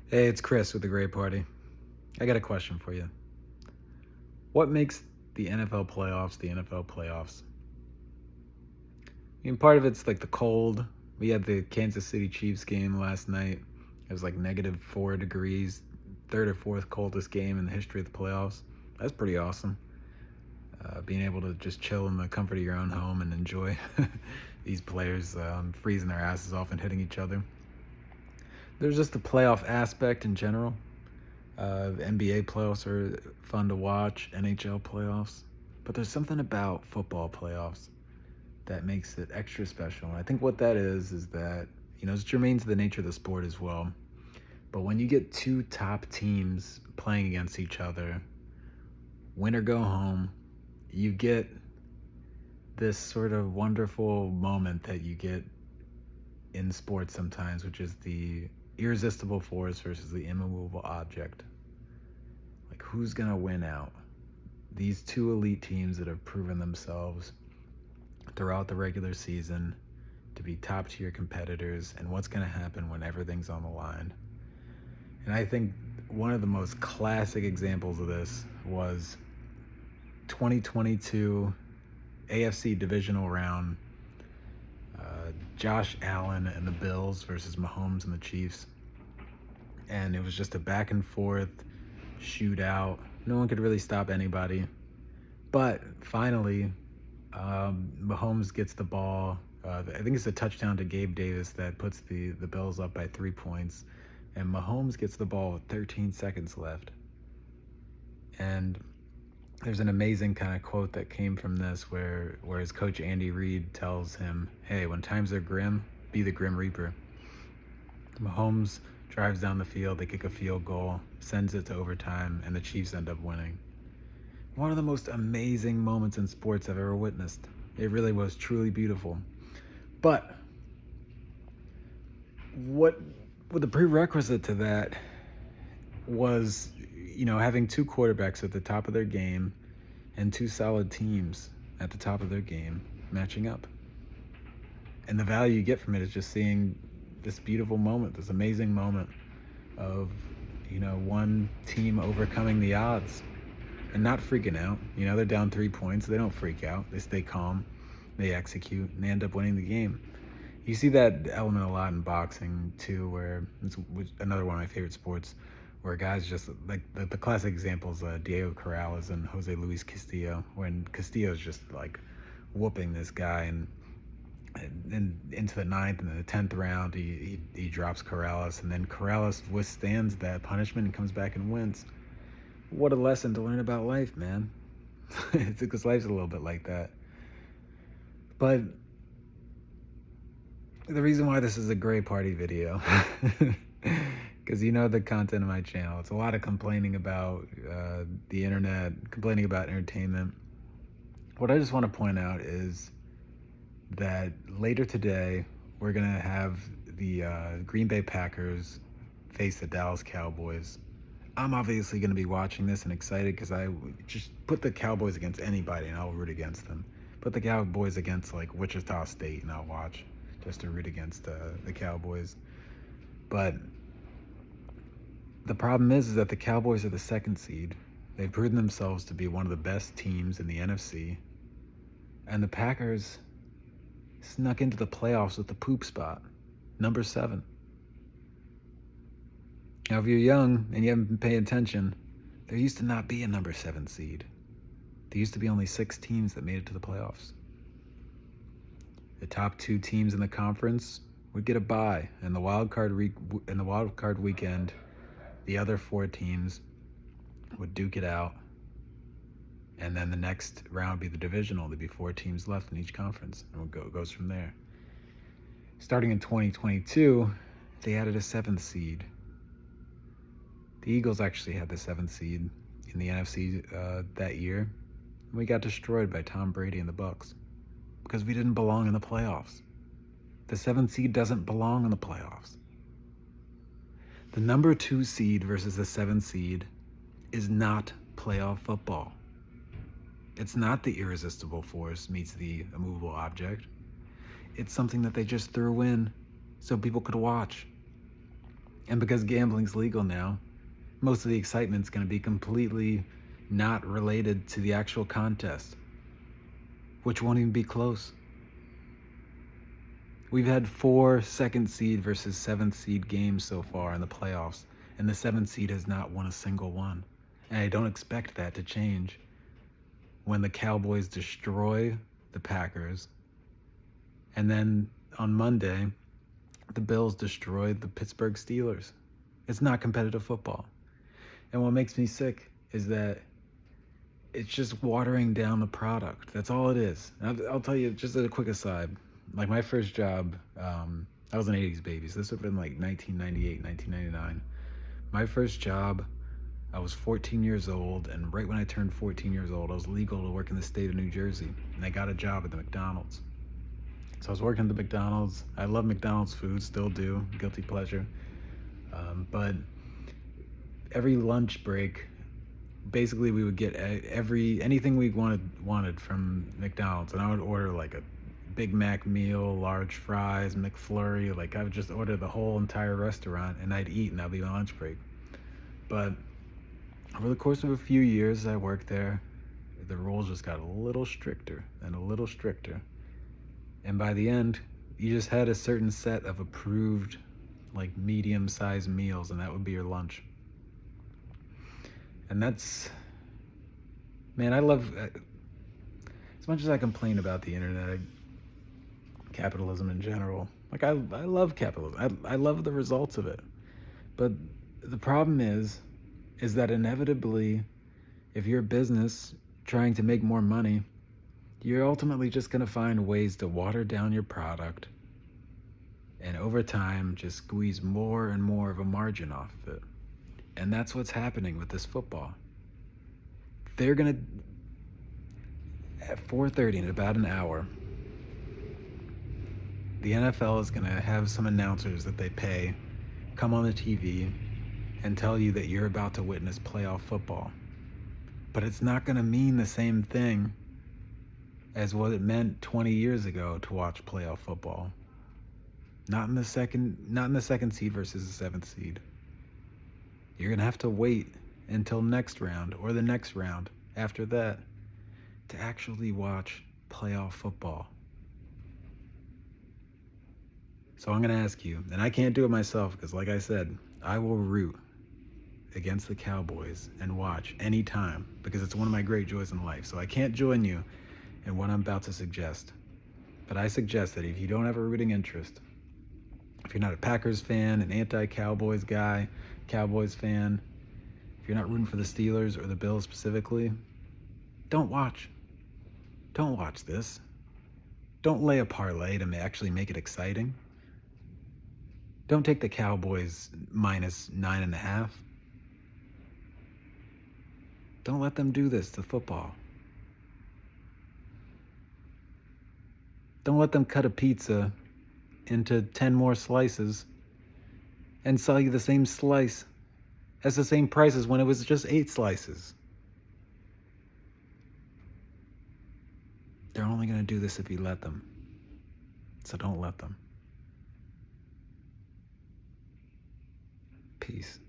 Hey, it's Chris with the Great Party. I got a question for you. What makes the NFL playoffs the NFL playoffs? I mean, part of it's like the cold. We had the Kansas City Chiefs game last night. It was like -4 degrees, third or fourth coldest game in the history of the playoffs. That's pretty awesome. Being able to just chill in the comfort of your own home and enjoy these players freezing their asses off and hitting each other. There's just the playoff aspect in general. NBA playoffs are fun to watch, NHL playoffs, but there's something about football playoffs that makes it extra special. And I think what that is that, it's germane to the nature of the sport as well. But when you get two top teams playing against each other, win or go home, you get this sort of wonderful moment that you get in sports sometimes, which is the irresistible force versus the immovable object. Like, who's going to win out? These two elite teams that have proven themselves throughout the regular season to be top tier competitors, and what's going to happen when everything's on the line. And I think one of the most classic examples of this was 2022 AFC divisional round. Josh Allen and the Bills versus Mahomes and the Chiefs. And it was just a back and forth shootout. No one could really stop anybody. But finally, Mahomes gets the ball. I think it's a touchdown to Gabe Davis that puts the Bills up by 3 points. And Mahomes gets the ball with 13 seconds left. And there's an amazing kind of quote that came from this where his coach Andy Reid tells him, hey, when times are grim, be the Grim Reaper. Mahomes drives down the field, they kick a field goal, sends it to overtime, and the Chiefs end up winning. One of the most amazing moments in sports I've ever witnessed. It really was truly beautiful. But what the prerequisite to that was, having two quarterbacks at the top of their game and two solid teams at the top of their game matching up. And the value you get from it is just seeing this beautiful moment, this amazing moment of, one team overcoming the odds and not freaking out. They're down 3 points. They don't freak out. They stay calm. They execute, and they end up winning the game. You see that element a lot in boxing, too, where it's another one of my favorite sports, where guys just, like, the classic examples, Diego Corrales and Jose Luis Castillo, when Castillo's just, like, whooping this guy, and into the ninth and then the 10th round, he drops Corrales, and then Corrales withstands that punishment and comes back and wins. What a lesson to learn about life, man. It's because life's a little bit like that. But the reason why this is a great party video, because the content of my channel, it's a lot of complaining about the internet, complaining about entertainment. What I just want to point out is that later today, we're going to have the Green Bay Packers face the Dallas Cowboys. I'm obviously going to be watching this and excited because I just put the Cowboys against anybody and I'll root against them. Put the Cowboys against, like, Wichita State and I'll watch just to root against the Cowboys. But the problem is that the Cowboys are the second seed. They've proven themselves to be one of the best teams in the NFC. And the Packers snuck into the playoffs with the poop spot, number 7. Now, if you're young and you haven't been paying attention, there used to not be a number 7 seed. There used to be only 6 teams that made it to the playoffs. The top 2 teams in the conference would get a bye, and the wild card weekend, the other 4 teams would duke it out. And then the next round would be the divisional. There'd be 4 teams left in each conference, and it goes from there. Starting in 2022, they added a 7th seed. The Eagles actually had the 7th seed in the NFC that year. And we got destroyed by Tom Brady and the Bucs because we didn't belong in the playoffs. The 7th seed doesn't belong in the playoffs. The number 2 seed versus the 7th seed is not playoff football. It's not the irresistible force meets the immovable object. It's something that they just threw in so people could watch. And because gambling's legal now, most of the excitement's going to be completely not related to the actual contest, which won't even be close. We've had 4 second seed versus 7th seed games so far in the playoffs, and the 7th seed has not won a single one. And I don't expect that to change when the Cowboys destroy the Packers, and then on Monday, the Bills destroyed the Pittsburgh Steelers. It's not competitive football. And what makes me sick is that it's just watering down the product. That's all it is. I'll tell you, just as a quick aside, like my first job, I was an 80s baby, so this would have been like 1998, 1999. My first job, I was 14 years old, and right when I turned 14 years old, I was legal to work in the state of New Jersey, and I got a job at the McDonald's. So I was working at the McDonald's. I love McDonald's food, still do, guilty pleasure. But every lunch break, basically we would get anything we wanted from McDonald's, and I would order like a Big Mac meal, large fries, McFlurry. Like I would just order the whole entire restaurant, and I'd eat, and that'd be my lunch break. But over the course of a few years I worked there, the rules just got a little stricter and a little stricter. And by the end, you just had a certain set of approved, like medium-sized meals, and that would be your lunch. And that's, man, I love, as much as I complain about the internet, capitalism in general, like I love capitalism. I love the results of it. But the problem is that inevitably, if you're a business trying to make more money, you're ultimately just going to find ways to water down your product and over time just squeeze more and more of a margin off of it. And that's what's happening with this football. They're going to, at 4:30 in about an hour, the NFL is going to have some announcers that they pay come on the TV and tell you that you're about to witness playoff football. But it's not going to mean the same thing as what it meant 20 years ago to watch playoff football. Not in the second seed versus the 7th seed. You're going to have to wait until next round or the next round after that to actually watch playoff football. So I'm going to ask you, and I can't do it myself because like I said, I will root against the Cowboys and watch anytime because it's one of my great joys in life. So I can't join you in what I'm about to suggest. But I suggest that if you don't have a rooting interest, if you're not a Packers fan, an anti-Cowboys guy, Cowboys fan, if you're not rooting for the Steelers or the Bills specifically, don't watch. Don't watch this. Don't lay a parlay to actually make it exciting. Don't take the Cowboys minus 9.5. Don't let them do this to football. Don't let them cut a pizza into 10 more slices and sell you the same slice at the same price as when it was just 8 slices. They're only going to do this if you let them. So don't let them. Peace.